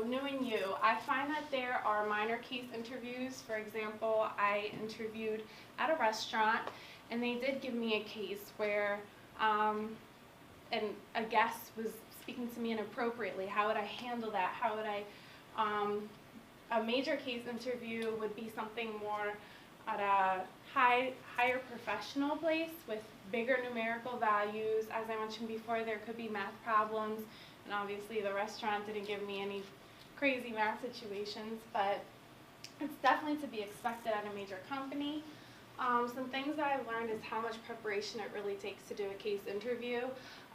new and you, I find that there are minor case interviews. For example, I interviewed at a restaurant, and they did give me a case where and a guest was speaking to me inappropriately. How would I handle that? How would I, a major case interview would be something more at a higher professional place with bigger numerical values. As I mentioned before, there could be math problems, and obviously the restaurant didn't give me any crazy math situations, but it's definitely to be expected at a major company. Some things that I've learned is how much preparation it really takes to do a case interview.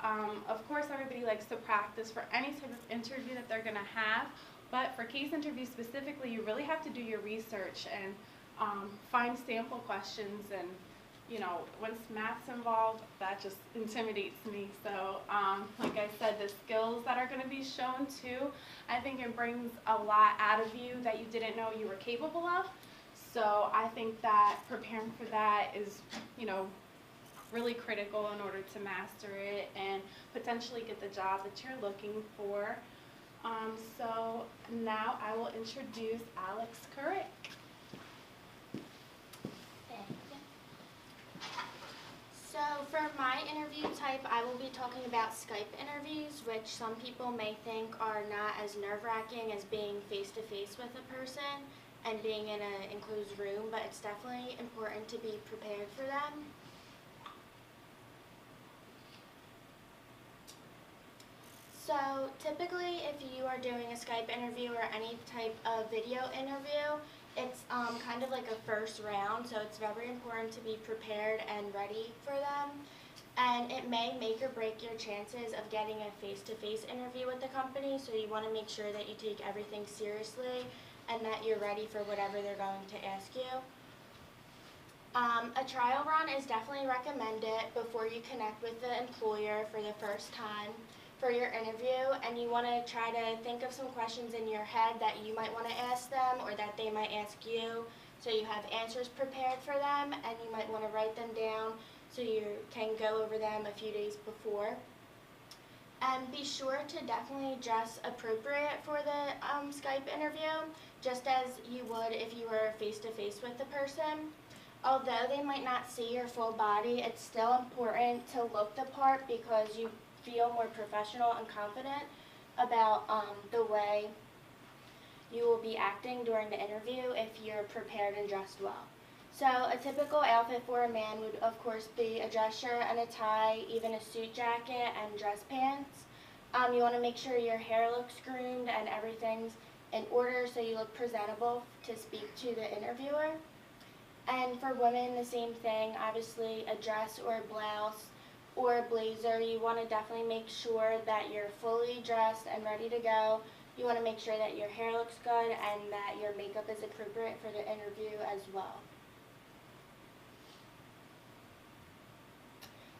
Of course, everybody likes to practice for any type of interview that they're going to have, but for case interviews specifically, you really have to do your research and find sample questions. And you know, once math's involved, that just intimidates me. So, like I said, the skills that are going to be shown too, I think it brings a lot out of you that you didn't know you were capable of. So I think that preparing for that is, you know, really critical in order to master it and potentially get the job that you're looking for. So now I will introduce Alex Couric. Thank you. So for my interview type, I will be talking about Skype interviews, which some people may think are not as nerve-wracking as being face-to-face with a person and being in an enclosed room, but it's definitely important to be prepared for them. So typically, if you are doing a Skype interview or any type of video interview, it's kind of like a first round, so it's very important to be prepared and ready for them. And it may make or break your chances of getting a face-to-face interview with the company, so you want to make sure that you take everything seriously and that you're ready for whatever they're going to ask you. A trial run is definitely recommended before you connect with the employer for the first time for your interview, and you want to try to think of some questions in your head that you might want to ask them or that they might ask you, so you have answers prepared for them, and you might want to write them down so you can go over them a few days before. And be sure to definitely dress appropriate for the Skype interview, just as you would if you were face-to-face with the person. Although they might not see your full body, it's still important to look the part because you feel more professional and confident about the way you will be acting during the interview if you're prepared and dressed well. So a typical outfit for a man would of course be a dress shirt and a tie, even a suit jacket and dress pants. You want to make sure your hair looks groomed and everything's in order so you look presentable to speak to the interviewer. And for women, the same thing, obviously a dress or a blouse or a blazer. You want to definitely make sure that you're fully dressed and ready to go. You want to make sure that your hair looks good and that your makeup is appropriate for the interview as well.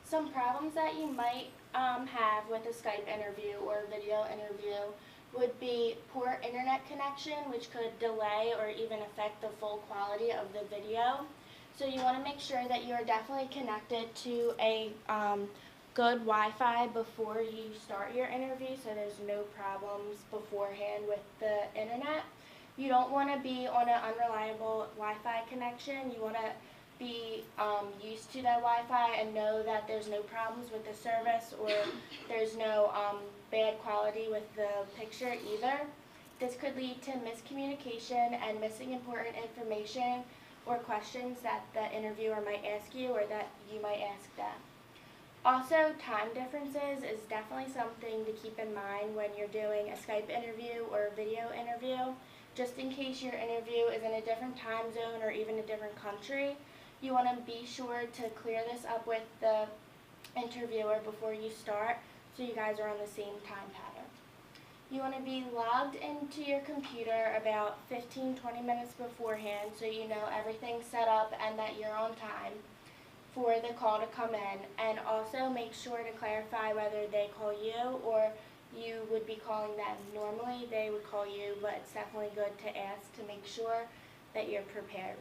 Some problems that you might have with a Skype interview or a video interview would be poor internet connection, which could delay or even affect the full quality of the video. So you want to make sure that you are definitely connected to a good Wi-Fi before you start your interview, so there's no problems beforehand with the internet. You don't want to be on an unreliable Wi-Fi connection. You want to be used to that Wi-Fi and know that there's no problems with the service or there's no bad quality with the picture either. This could lead to miscommunication and missing important information or questions that the interviewer might ask you or that you might ask them. Also, time differences is definitely something to keep in mind when you're doing a Skype interview or a video interview. Just in case your interview is in a different time zone or even a different country, you want to be sure to clear this up with the interviewer before you start so you guys are on the same time pattern. You want to be logged into your computer about 15-20 minutes beforehand so you know everything's set up and that you're on time for the call to come in. And also make sure to clarify whether they call you or you would be calling them. Normally they would call you, but it's definitely good to ask to make sure that you're prepared.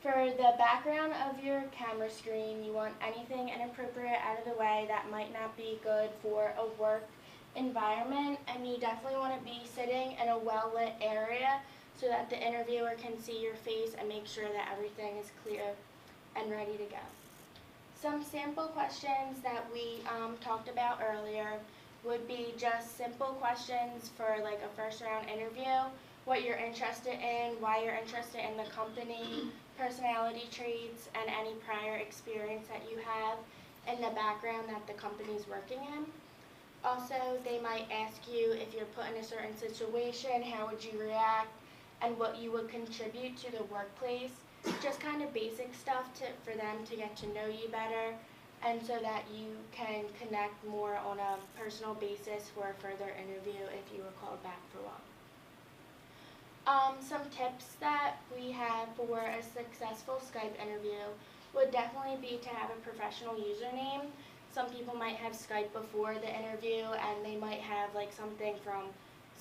For the background of your camera screen, you want anything inappropriate out of the way that might not be good for a work environment, and you definitely want to be sitting in a well-lit area so that the interviewer can see your face and make sure that everything is clear and ready to go. Some sample questions that we talked about earlier would be just simple questions for like a first round interview, what you're interested in, why you're interested in the company, personality traits, and any prior experience that you have in the background that the company's working in. Also, they might ask you if you're put in a certain situation, how would you react, and what you would contribute to the workplace. Just kind of basic stuff for them to get to know you better, and so that you can connect more on a personal basis for a further interview if you were called back for one. Some tips that we have for a successful Skype interview would definitely be to have a professional username. Some people might have Skype before the interview, and they might have like something from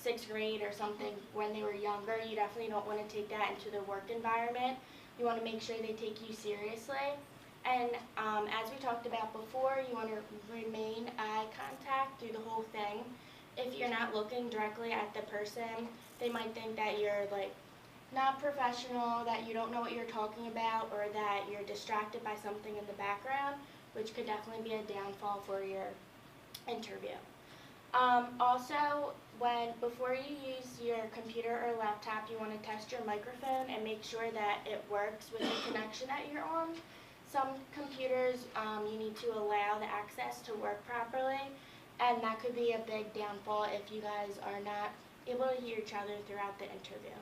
6th grade or something when they were younger. You definitely don't want to take that into the work environment. You want to make sure they take you seriously. And as we talked about before, you want to remain eye contact through the whole thing. If you're not looking directly at the person, they might think that you're like not professional, that you don't know what you're talking about, or that you're distracted by something in the background, which could definitely be a downfall for your interview. Also, before you use your computer or laptop, you want to test your microphone and make sure that it works with the connection that you're on. Some computers, you need to allow the access to work properly, and that could be a big downfall if you guys are not able to hear each other throughout the interview.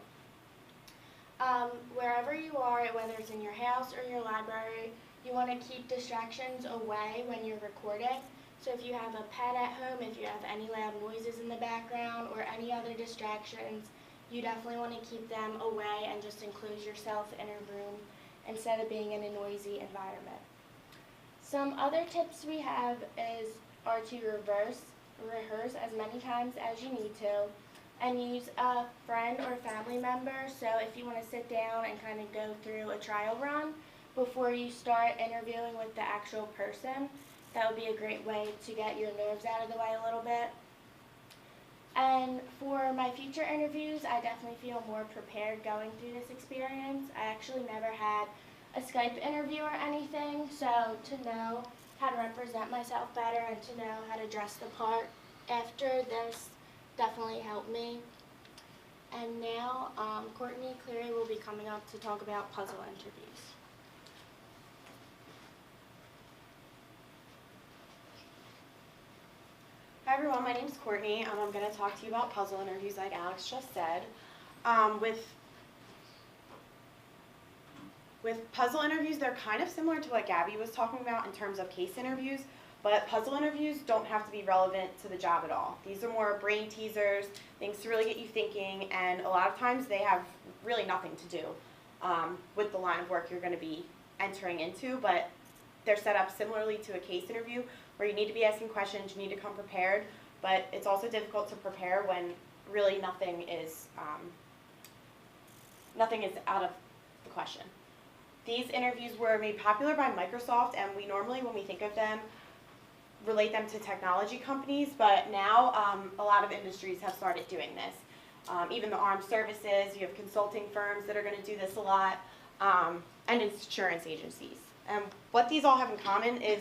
Wherever you are, whether it's in your house or your library, you want to keep distractions away when you're recording. So if you have a pet at home, if you have any loud noises in the background or any other distractions, you definitely want to keep them away and just enclose yourself in a room instead of being in a noisy environment. Some other tips we have are to rehearse as many times as you need to, and use a friend or family member. So if you want to sit down and kind of go through a trial run before you start interviewing with the actual person, that would be a great way to get your nerves out of the way a little bit. And for my future interviews, I definitely feel more prepared going through this experience. I actually never had a Skype interview or anything, so to know how to represent myself better and to know how to dress the part after this definitely helped me. And now, Courtney Cleary will be coming up to talk about puzzle interviews. Hi everyone, my name's Courtney, and I'm going to talk to you about puzzle interviews like Alex just said. With puzzle interviews, they're kind of similar to what Gabby was talking about in terms of case interviews, but puzzle interviews don't have to be relevant to the job at all. These are more brain teasers, things to really get you thinking, and a lot of times they have really nothing to do with the line of work you're going to be entering into, but they're set up similarly to a case interview where you need to be asking questions, you need to come prepared, but it's also difficult to prepare when really nothing is out of the question. These interviews were made popular by Microsoft, and we normally, when we think of them, relate them to technology companies, but now a lot of industries have started doing this. Even the armed services, you have consulting firms that are going to do this a lot, and insurance agencies. And what these all have in common is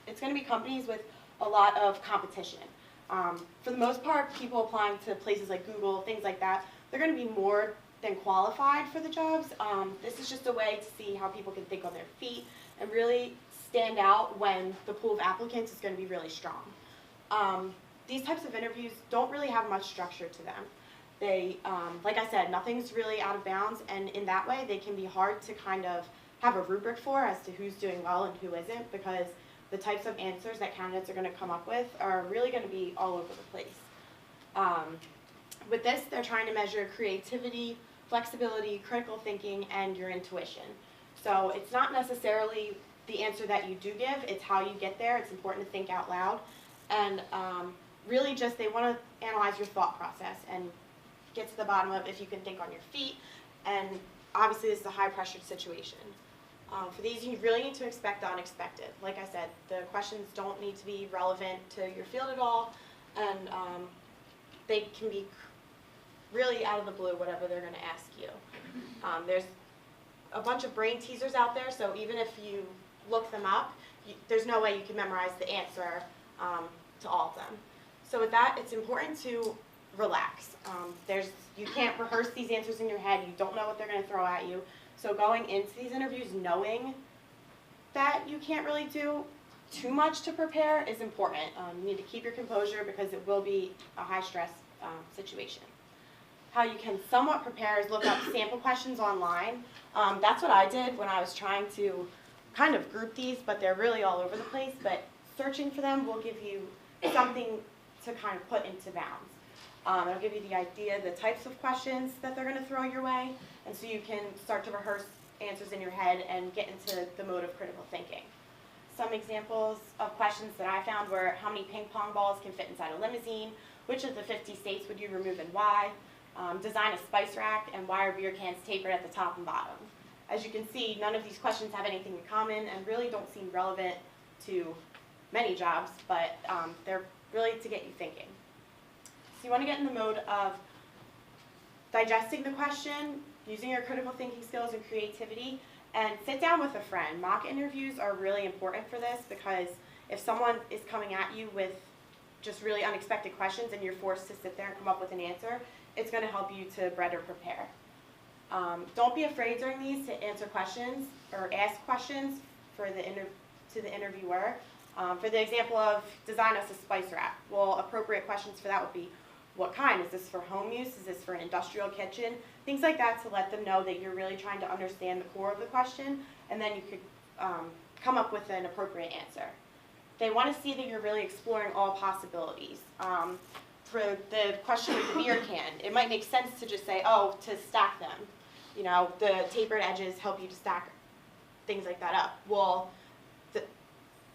it's going to be companies with a lot of competition. For the most part, people applying to places like Google, things like that, they're going to be more than qualified for the jobs. This is just a way to see how people can think on their feet and really stand out when the pool of applicants is going to be really strong. These types of interviews don't really have much structure to them. They, like I said, nothing's really out of bounds, and in that way they can be hard to kind of have a rubric for as to who's doing well and who isn't, because the types of answers that candidates are going to come up with are really going to be all over the place. With this, they're trying to measure creativity, flexibility, critical thinking, and your intuition. So it's not necessarily the answer that you do give, it's how you get there. It's important to think out loud. And really just they want to analyze your thought process and get to the bottom of if you can think on your feet. And obviously this is a high pressure situation. For these, you really need to expect the unexpected. Like I said, the questions don't need to be relevant to your field at all. and they can be really out of the blue, whatever they're going to ask you. There's a bunch of brain teasers out there, so even if you look them up, there's no way you can memorize the answer to all of them. So with that, it's important to relax. You can't rehearse these answers in your head. You don't know what they're going to throw at you. So going into these interviews knowing that you can't really do too much to prepare is important. You need to keep your composure because it will be a high-stress situation. How you can somewhat prepare is look up sample questions online. That's what I did when I was trying to kind of group these, but they're really all over the place. But searching for them will give you something to kind of put into bounds. It'll give you the idea, the types of questions that they're going to throw your way, and so you can start to rehearse answers in your head and get into the mode of critical thinking. Some examples of questions that I found were, how many ping pong balls can fit inside a limousine? Which of the 50 states would you remove and why? Design a spice rack, and why are beer cans tapered at the top and bottom? As you can see, none of these questions have anything in common and really don't seem relevant to many jobs, but they're really to get you thinking. So you want to get in the mode of digesting the question, using your critical thinking skills and creativity, and sit down with a friend. Mock interviews are really important for this because if someone is coming at you with just really unexpected questions and you're forced to sit there and come up with an answer, it's going to help you to better prepare. Don't be afraid during these to answer questions or ask questions to the interviewer. For the example of design us a spice rack, well, appropriate questions for that would be, what kind? Is this for home use? Is this for an industrial kitchen? Things like that to let them know that you're really trying to understand the core of the question, and then you could come up with an appropriate answer. They want to see that you're really exploring all possibilities. For the question with the beer can, it might make sense to just say, oh, to stack them. You know, the tapered edges help you to stack things like that up. Well,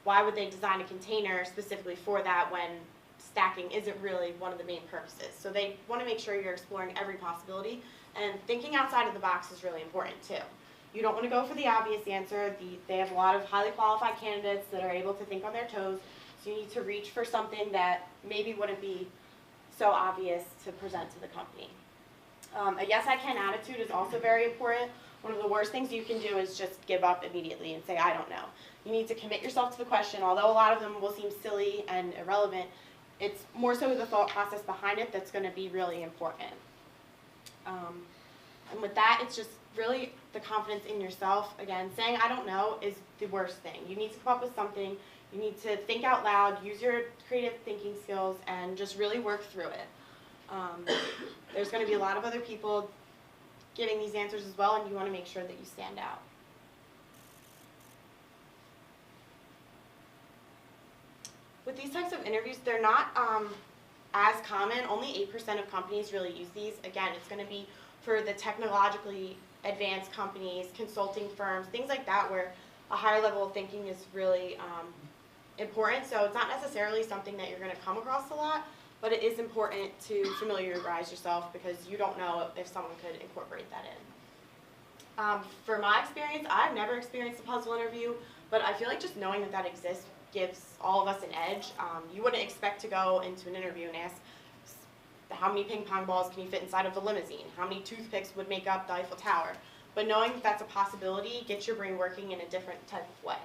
why would they design a container specifically for that when stacking isn't really one of the main purposes? So they want to make sure you're exploring every possibility, and thinking outside of the box is really important too. You don't want to go for the obvious answer. They have a lot of highly qualified candidates that are able to think on their toes, so you need to reach for something that maybe wouldn't be so obvious to present to the company. A yes I can attitude is also very important. One of the worst things you can do is just give up immediately and say, I don't know. You need to commit yourself to the question. Although a lot of them will seem silly and irrelevant, it's more so the thought process behind it that's going to be really important. And with that, it's just really the confidence in yourself. Again, saying I don't know is the worst thing. You need to come up with something. You need to think out loud, use your creative thinking skills, and just really work through it. There's going to be a lot of other people giving these answers as well, and you want to make sure that you stand out. With these types of interviews, they're not as common. Only 8% of companies really use these. Again, it's going to be for the technologically advanced companies, consulting firms, things like that, where a higher level of thinking is really important. So it's not necessarily something that you're going to come across a lot, but it is important to familiarize yourself because you don't know if someone could incorporate that in. For my experience, I've never experienced a puzzle interview, but I feel like just knowing that that exists gives all of us an edge. You wouldn't expect to go into an interview and ask, how many ping pong balls can you fit inside of a limousine? How many toothpicks would make up the Eiffel Tower? But knowing that that's a possibility gets your brain working in a different type of way.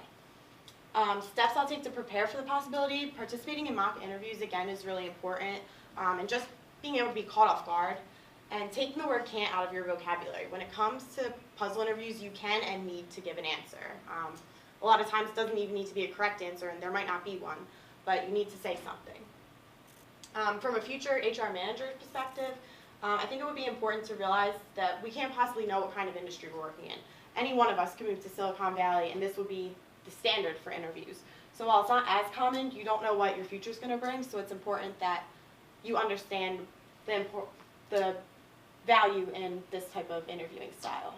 Steps I'll take to prepare for the possibility: participating in mock interviews, again, is really important, and just being able to be caught off guard, and taking the word can't out of your vocabulary. When it comes to puzzle interviews, you can and need to give an answer. A lot of times it doesn't even need to be a correct answer, and there might not be one, but you need to say something. From a future HR manager's perspective, I think it would be important to realize that we can't possibly know what kind of industry we're working in. Any one of us could move to Silicon Valley, and this would be the standard for interviews. So while it's not as common, you don't know what your future is going to bring, so it's important that you understand the value in this type of interviewing style.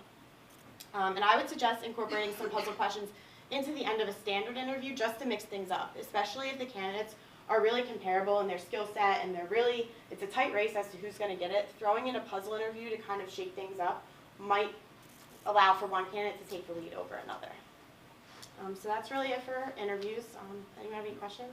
And I would suggest incorporating some puzzle questions into the end of a standard interview just to mix things up, especially if the candidates are really comparable in their skill set and it's a tight race as to who's going to get it. Throwing in a puzzle interview to kind of shake things up might allow for one candidate to take the lead over another. So that's really it for interviews. Anyone have any questions?